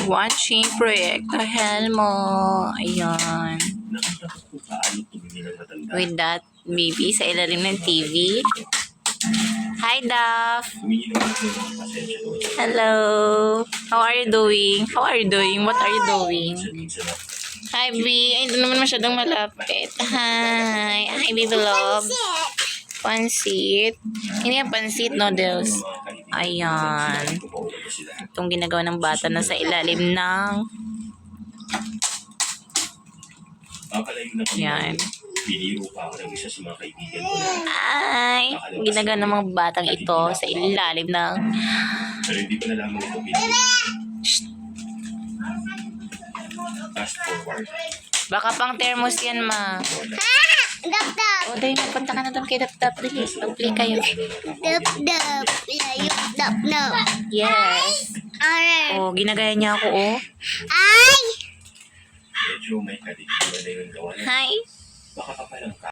Watching Proyekto Helmo. Ayan. With that baby sa ilalim ng TV. Hi, Daph. Hello. How are you doing? How are you doing? What are you doing? Hi, B. Ay, doon naman masyadong malapit. Hi. Hi, baby love. Pansit. Hindi yan pansit noodles. Ayan. Itong ginagawa ng bata na sa ilalim ng... Ayan. Ay, ginagawa ng mga batang ito sa ilalim ng... Baka pang thermos yan, ma. Dap-dap. O, dahil magpunta ka na doon kay Dap-Dap. Dali, mag-play kayo. Dap-dap. Layok dap-dap. Yes. Alright. O, ginagaya niya ako, oh. Ay! Hi.